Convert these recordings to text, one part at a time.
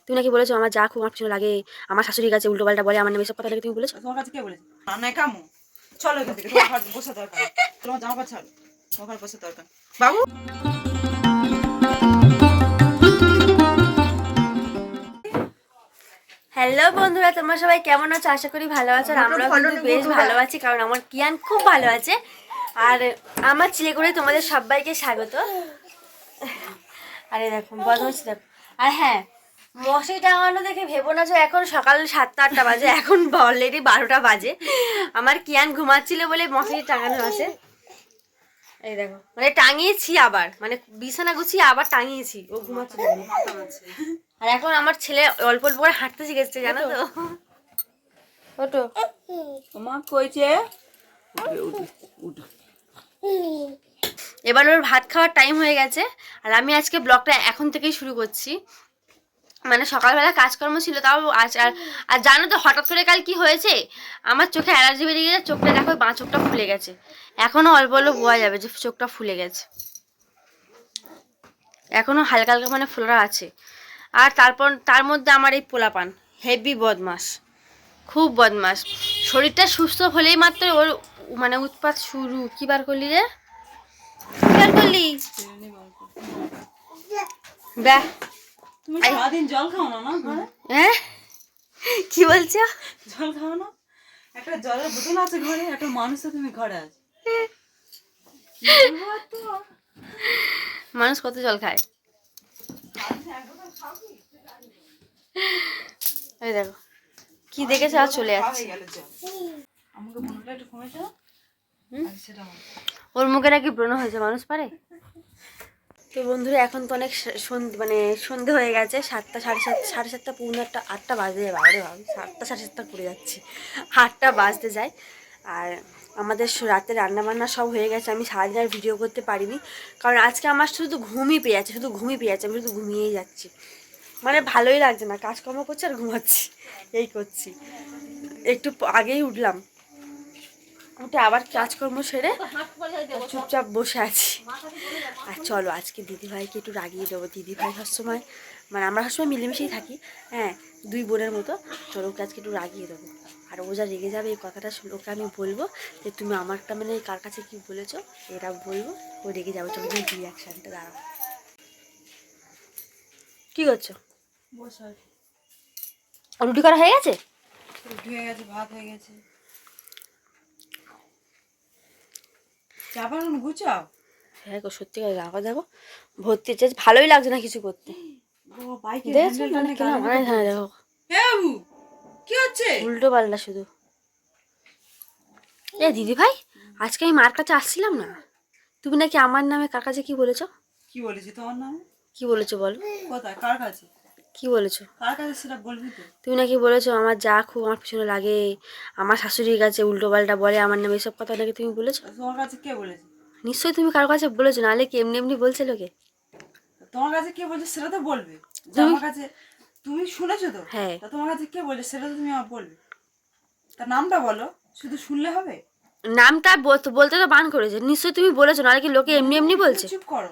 তুমি নাকি বলেছো আমার যা খুব আমার পিছনে লাগে, আমার শাশুড়ির কাছে উল্টো পাল্টা বলে আমার নামে, এসব কথা নাকি তুমি বলেছো? তোমার কাছে কে বলেছে? না কামু, চলো এখান থেকে, তোমার ঘর বসে দরকার, তোমার জামা কাপড় ছাড়ো, তোমার ঘর বসে দরকার। বাবু হ্যালো বন্ধুরা, তোমরা সবাই কেমন আছো? আশা করি ভালো আছো। আর আমরাও কিন্তু বেশ ভালো আছি, কারণ আমার কিয়ান খুব ভালো আছে। আর আমার চিলে করে তোমাদের সবাইকে স্বাগত। আরে দেখো বদমাইশি দেখো। আর হ্যাঁ, মশারি টাঙানো দেখে ভেবো না যে এখন সকাল 7টা-8টা বাজে, এখন অলরেডি 12টা বাজে। আমার কিয়ান ঘুমাচ্ছিল বলে মশারি টাঙানো আছে। এই দেখো, মানে টাঙিয়েছি, আবার মানে বিছানা গুছিয়ে আবার টাঙিয়েছি, ও ঘুমাচ্ছে। আর এখন আমার ছেলে অল্প অল্প করে হাঁটতে শিখেছে, জানো তো? ওটো তোমার কইছে এবার ওর ভাত খাওয়ার টাইম হয়ে গেছে। আর আমি আজকে ব্লগটা এখন থেকেই শুরু করছি, মানে সকালবেলা কাজকর্ম ছিল তাও আজ। আর জানো তো হঠাৎ করে কাল কি হয়েছে, আমার চোখে অ্যালার্জি বেরিয়ে গেছে, চোখটা দেখো বাঁ চোখটা ফুলে গেছে, এখনো অল্প অল্প বোঝা যাবে যে চোখটা ফুলে গেছে, এখনো হালকা হালকা মানে ফোলা আছে। আর তারপর তার মধ্যে আমার এই পোলাপান হেভি বদমাস, খুব বদমাস। শরীরটা সুস্থ হলেই মাত্র ওর মানে উৎপাত শুরু। কি বার করলি রে, কি বার করলি? ব্যাহ, তুমি সারাদিন জল খাও না? না ঘরে হ্যাঁ কি বলছো? জল খাও না? একটা জলের বোতল আছে ঘরে, একটা মানুষ তো তুমি ঘরে আছে। মানুষ কত জল খায়? এই দেখো কি দেখেছে আর চলে যাচ্ছে। আমাকে মনটা একটু কমেছে, সেটা ওর মুখে নাকি ব্রণ হয়েছে, মানুষ পারে? তো বন্ধুরা এখন তো অনেক মানে সন্ধে হয়ে গেছে, 7টা, সাড়ে 7টা, পৌনে 8টা, 8টা বাজতে যায়। বাবারে বাবা, 7টা, সাড়ে 7টা পড়ে যাচ্ছে, 8টা বাজতে যায়। আর আমাদের রাতে রান্নাবান্না সব হয়ে গেছে। আমি সারাদিন আর ভিডিও করতে পারিনি, কারণ আজকে আমার শুধু ঘুমই পেয়ে যাচ্ছে, শুধু ঘুমই পেয়ে যাচ্ছে, আমি শুধু ঘুমিয়েই যাচ্ছি। মানে ভালোই লাগছে না, কাজকর্ম করছি আর ঘুমাচ্ছি, এই করছি। একটু আগেই উঠলাম, উঠে আবার কাজকর্ম সেরে চুপচাপ বসে আছি। আর চলো আজকে দিদিভাইকে একটু রাগিয়ে দেবো। দিদিভাই সবসময় মানে আমরা সবসময় মিলেমিশেই থাকি, হ্যাঁ, দুই বোনের মতো। চলো ওকে আজকে একটু রাগিয়ে দেবো। আর ও যা রেগে যাবে এই কথাটা ওকে আমি বলবো যে তুমি আমারটা মানে কার কাছে কি বলেছো, এটা বলবো, ও রেগে যাবে। চলো তুমি রিয়াকশানটা দাঁড়াও। কি করছো? বসে রুটি করা হয়ে গেছে? রুটি হয়ে গেছে, ভাত হয়ে গেছে, চা বানানো গুছাও। হ্যাঁ গো, সত্যিকার রাখো, দেখো ভর্তি হচ্ছে, ভালোই লাগছে না কিছু করতে। দেখছো মানে কেন মানে, হ্যাঁ দেখো কি হচ্ছে? উল্টো পাল্টা শুধু। এ দিদি ভাই, আজকে আমি মার কাছে আসছিলাম না, তুমি নাকি আমার নামে কার কাছে কি বলেছো? কি বলেছি তোমার নামে? কি বলেছো বলো? কোথায়, কার কাছে? কি বলেছো? কার কাছে সেটা বলবি তো। তুমি নাকি বলেছো আমার যা খুব আমার পিছনে লাগে, আমার শাশুড়ির কাছে উল্টো পাল্টা বলে আমার নামে, এসব কথা নাকি তুমি বলেছো? তোমার কাছে কে বলেছে? নিশ্চয়ই তুমি কারো কাছে বলেছো, নাহলে কি এমনি এমনি বলছে লোকে? তোমার কাছে কে বলছে সেটা তো বলবে। যে তুমি, আমার কাছে তুমি শুনেছো তো, হ্যাঁ, তা তোমার কাছে কে বলছে সেটা তো তুমি আমার বলবে। তার নামটা বলো, শুধু শুনলে হবে? নামটা বলতে তো বান করেছে, নিশ্চয়ই তুমি বলেছো, নাহলে কি লোকে এমনি এমনি বলছে? চুপ করো।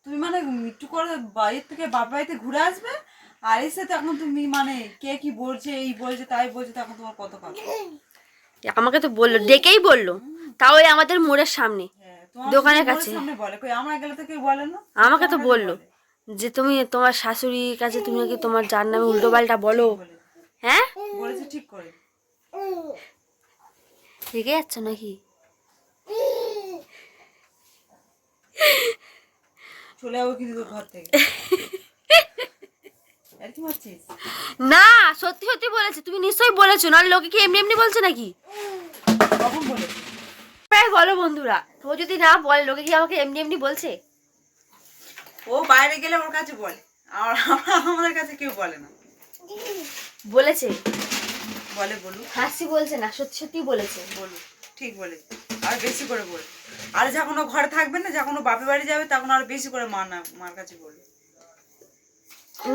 তুমি মানে একটু করে বাড়ির থেকে বাপ বাড়িতে ঘুরে আসবে, আর এসে তখন তুমি মানে কে কি বলছে, এই বলছে তাই বলছে, তখন তোমার কত কথা। আমাকে তো বললো, ডেকেই বললো, তাও ওই আমাদের মোড়ের সামনে, দোকানের কাছে। সামনে বলে, কই আমরা গেলে তো কেউ বলে না। আমাকে তো বললো যে তুমি তোমার শাশুড়ির কাছে তুমি নাকি তোমার যার নামে উল্টো পাল্টা বলো। হ্যাঁ বলেছে ঠিক করে। রেগে যাচ্ছ নাকি? চলে যাবো কিন্তু তোর ঘর থেকে। আর কি ভাবছিস? না, সত্যি সত্যি বলেছে, তুমি নিশ্চয়ই বলেছো, নাহলে লোকে কি এমনি এমনি বলছে নাকি? কখন বলেছে? প্রায় বলো বন্ধুরা, ও যদি না বলে লোকে কি আমাকে এমনি এমনি বলছে? ও বাইরে গেলে ওর কাছে বলে, আর আমাদের কাছে কেউ বলে না। বলেছে, বলে বলুক, হাসি বলছে না, সত্যি সত্যি বলেছে। বলুক, ঠিক বলেছে। আর বেশি করে বলে, আর যখন ও ঘরে থাকবে না, যখন ও বাপের বাড়ি যাবে, তখন আর বেশি করে মার কাছে বলবে।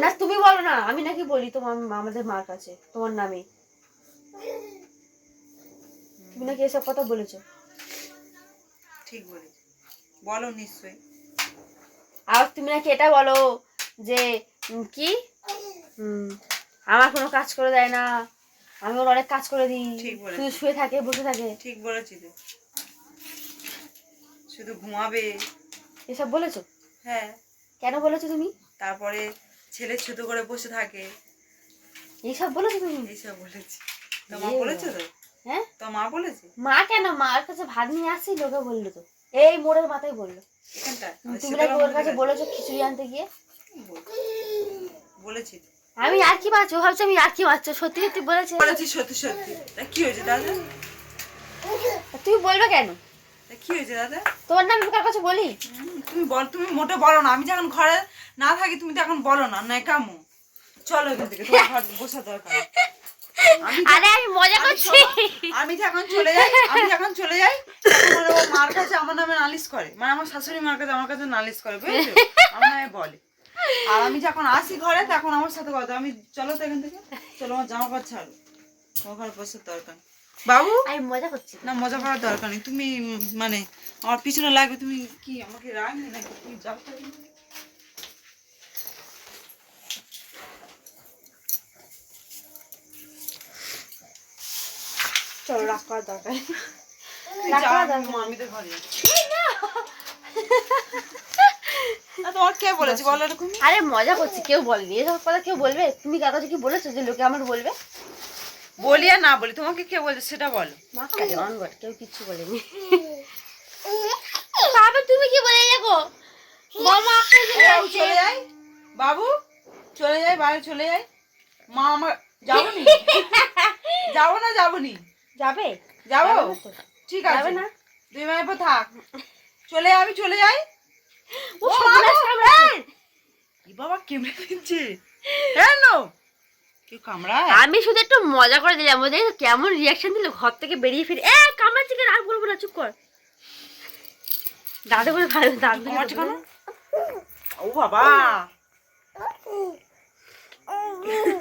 না তুমি বলো না, আমি নাকি বলি তোমার আমাদের মার কাছে তোমার নামে, তুমি নাকি এসব কথা বলেছো। ঠিক বলেছে, বলো নিশ্চয়ই। আর তুমি নাকি এটা বলো যে কি আমার কোনো কাজ করে দেয় না, আমি ওর অনেক কাজ করে দিই, ঠিক বলেছিস। শুধু শুয়ে থাকে বসে থাকে। ঠিক বলেছি তো, শুধু ঘুমাবে। এসব বলেছো? হ্যাঁ। কেন বলেছো তুমি? তারপরে ছেলে ছোট করে বসে থাকে, এইসব বলেছো তুমি? এইসব বলেছি। তো মা বলেছে তো? হ্যাঁ, তো মা বলেছে মা কেন, মার কাছে ভাত নিয়ে আসছি, লোকে বললো তো, এই মোড়ের মাথায় বললো। এখানটা তুমি নাকি ওর কাছে বলেছো খিচুড়ি আনতে গিয়ে। বলেছি তো। আমি আর কি পাচ্ছ, ভাবছো আমি আর কি পাচ্ছ, সত্যি সত্যি বলেছে। বলেছি সত্যি সত্যি। তা কি হয়েছে দাদা? তুমি বলবে কেন? তা কি হয়েছে দাদা? তোমার নাম আমি কার কাছে বলি? তুমি বল, তুমি মোটে বলো না। আমি যখন ঘরে না থাকি তুমি তো এখন বলো না, নাই কামু। চলো এখান থেকে, তোমার ঘর বসা দরকার। আরে আমি মজা করছি। আমি যখন চলে যাই, তখন মানে ও মার কাছে আমার নামে নালিশ করে, মানে আমার শাশুড়ি মার কাছে আমার কাছে নালিশ করে, বুঝেছো? আমার নামে বলে। আর আমি যখন আসি ঘরে তখন আমার সাথে কথা। আমি চলো তো এখান থেকে, চলো আমার জামা কাপড় ছাড়ো, তোমার ঘরে বসার দরকার নেই। বাবু, আমি মজা করছি না মজা করার দরকার নেই। তুমি মানে আমার পিছনে লাগবে, তুমি কি আমাকে রাখবে নাকি? তুমি যাও তো। চলো, রাগ করার দরকার নেই। তুই রাগ যাও, করার আমি দরকার নেই। মামিদের ঘরে যাচ্ছি। না, তোমার কে বলেছে বলো এরকম? আরে মজা করছি, কেউ বলেনি এসব কথা, কেউ বলবে? তুমি কার কাছে কি বলেছো যে লোকে আমার বলবে? বলি আর না বলি, তোমাকে কে বলছে সেটা বলো। মা কাজে অনবট, কেউ কিচ্ছু বলেনি। বাবা তুমি কি বলে দেখো, মামা এই, চলে যাই বাবু, চলে যাই, বাইরে চলে যাই। মা আমার যাবনি, যাবো না, যাবনি, যাবে? যাবো, যাবে না তো? ঠিক যাবে আছে না? দুই মায়ের পর থাক। চলে যাই, আমি চলে যাই। ও ও সর্বনাশ বাবা, কামড়াচ্ছে। এই বাবা কেমনে দিচ্ছে কেন? কেউ কামড়ায়? আমি শুধু একটু মজা করে দিলাম, ওদের কেমন রিয়াকশন দিল, ঘর থেকে বেরিয়ে ফিরে এ কামড়াচ্ছে কেন, আর বলবো না, চুপ কর। দাঁড়ে করে ভালো দাঁড় কামড়াচ্ছে কেন? ও বাবা,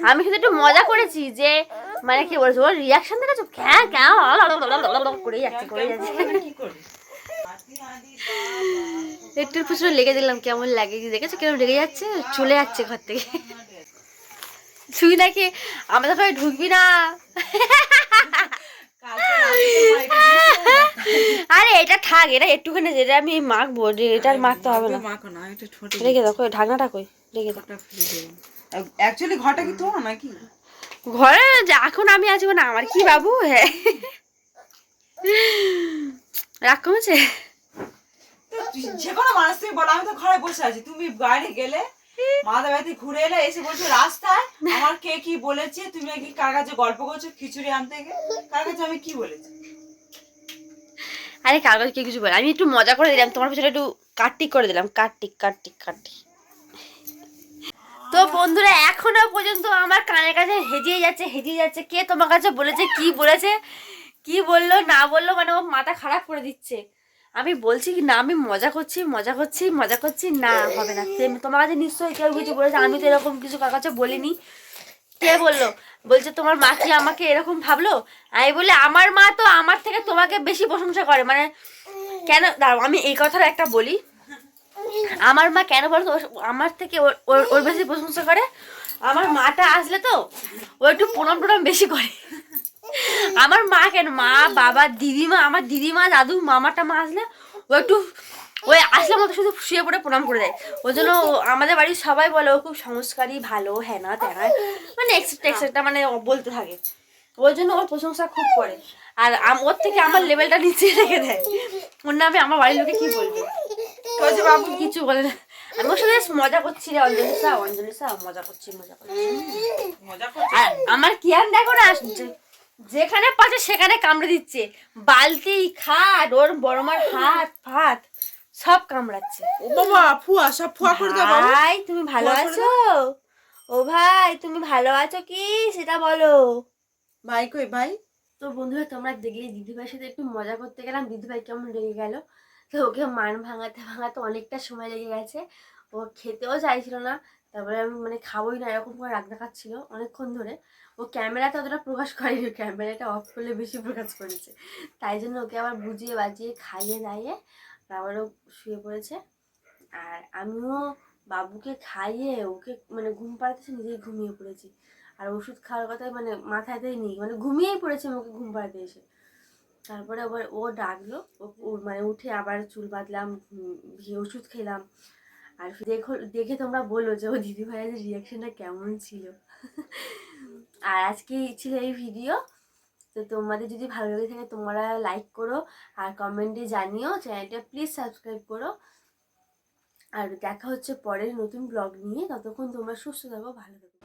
আমি শুধু একটু মজা করেছি যে মানে কি বলছো, ওর রিয়াকশন দেখেছো, ক্যাঁ ক্যাঁ করে যাচ্ছে করে যাচ্ছে। কি করে? একটুর পিছনে লেগে দিলাম, কেমন লাগে দেখেছো, কেমন লেগে যাচ্ছে, চলে যাচ্ছে ঘর থেকে। তুই নাকি আমাদের ঘরে ঢুকবি না। কালকে রাতে তোমার এটা দিয়েছে। আরে এটা থাক, এটা একটুখানি, যেটা আমি মাখবো, এটা আর মাখতে হবে না। মাখো না, এটা ঠোঁটে রেখে দাও, কই ঢাকনাটা কই, রেখে দাও। ঘরটা খুলে দেবো। অ্যাকচুয়ালি ঘরটা কি তোমার নাকি? ঘরে এখন আমি আছি না, আমার কি বাবু, হ্যাঁ। রাগ কমেছে? যে কোনো মানুষ তুমি বলো, আমি তো ঘরে বসে আছি, তুমি বাইরে গেলে মাদা বাড়িতে ঘুরে এলে, এসে বলছো রাস্তায় আমার কে কি বলেছে, তুমি নাকি কার কাছে গল্প করছো খিচুড়ি আনতে গিয়ে। কার কাছে আমি কি বলেছি? আরে কাগজ কে কিছু বলে, আমি একটু মজা করে দিলাম, তোমার পিছনে একটু কাটটিক করে দিলাম, কাটটিক কাটটিক কাটটিক। তো বন্ধুরা এখনো পর্যন্ত আমার কানের কাছে হেজিয়ে যাচ্ছে, কে তোমার কাছে বলেছে, কি বলেছে, কি বললো না বললো, মানে ও মাথা খারাপ করে দিচ্ছে। আমি বলছি কি না, আমি মজা করছি, না হবে না। তোমার কাছে নিশ্চয়ই কেউ কিছু বলেছে, আমি তো এরকম কিছু কার কাছে বলিনি। কে বললো? বলছে তোমার মা কি আমাকে এরকম ভাবলো? আমি বলি আমার মা তো আমার থেকে তোমাকে বেশি প্রশংসা করে, মানে কেন, দাঁড়াও আমি এই কথাটা একটা বলি। আমার মা কেন বলতো আমার থেকে ওর বেশি প্রশংসা করে? আমার মাটা আসলে তো ও একটু প্রণাম টনাম বেশি করে। আমার মা কেন, মা বাবা দিদিমা, আমার দিদিমা দাদু মামা টামা আসলে ও একটু, ওই আসলে মতো শুধু শুয়ে পড়ে প্রণাম করে দেয়। ওই জন্য আমাদের বাড়ির সবাই বলে ও খুব সংস্কারী, ভালো, হ্যানা ত্যানা, মানে এক্সেট্রা মানে ও বলতে থাকে। ওই জন্য ওর প্রশংসা খুব করে। আর ওর থেকে আমার লেভেলটা নিচে রেখে দেয়। ওর নামে আমার বাড়ির লোকে কি বলবে? বলছে বাবু কিছু বলে না। আমি ওর সাথে মজা করছি রে, অঞ্জলি স্যার মজা করছি। মজা করছো? আর আমার কিয়ান দেখো না, যেখানে পাচ্ছে সেখানে কামড়ে দিচ্ছে, বালতি খাট ওর বড় মার হাত ফাত সব কামড়াচ্ছে। ও বাবা, ফুয়া সব ফুয়া করে দাও বাবু। ভাই তুমি ভালো ফুয়া করে আছো? ও ভাই তুমি ভালো আছো কি সেটা বলো। ভাই কই ভাই? তো বন্ধুরা তোমরা দেখলে দিদিভাইয়ের সাথে একটু মজা করতে গেলাম, দিদিভাই কেমন লেগে গেল। তো ওকে মান ভাঙাতে ভাঙাতে অনেকটা সময় লেগে গেছে, ও খেতেও চাইছিল না। তারপরে আমি মানে খাবোই না এরকম করে রাগ দেখাচ্ছিল অনেকক্ষণ ধরে। ও ক্যামেরাতে অতটা প্রকাশ করেনি, ক্যামেরাটা অফ করলে বেশি প্রকাশ করেছে। তাই জন্য ওকে আবার বুঝিয়ে বাজিয়ে খাইয়ে দাইয়ে আবারও শুয়ে পড়েছে। আর আমিও বাবুকে খাইয়ে ওকে মানে ঘুম পাড়াতেছে, নিজেই ঘুমিয়ে পড়েছি। আর ওষুধ খাওয়ার কথাই মানে মাথাতেই নেই, মানে ঘুমিয়েই পড়েছে ওকে ঘুম পাড়াতে এসে। তারপরে আবার ও ডাকলো, ও মানে উঠে আবার চুল বাঁধলাম, ওষুধ খেলাম। আর দেখে তোমরা বলো যে ও দিদিভাইয়ের রিয়াকশনটা কেমন ছিল। আর আজকে ছিল এই ভিডিও। তো তোমাদের যদি ভালো লেগে থাকে তোমরা লাইক করো আর কমেন্টে জানিও, চ্যানেলটা প্লিজ সাবস্ক্রাইব করো। আর দেখা হচ্ছে পরের নতুন ব্লগ নিয়ে। ততক্ষণ তোমরা সুস্থ থাকো, ভালো থাকো।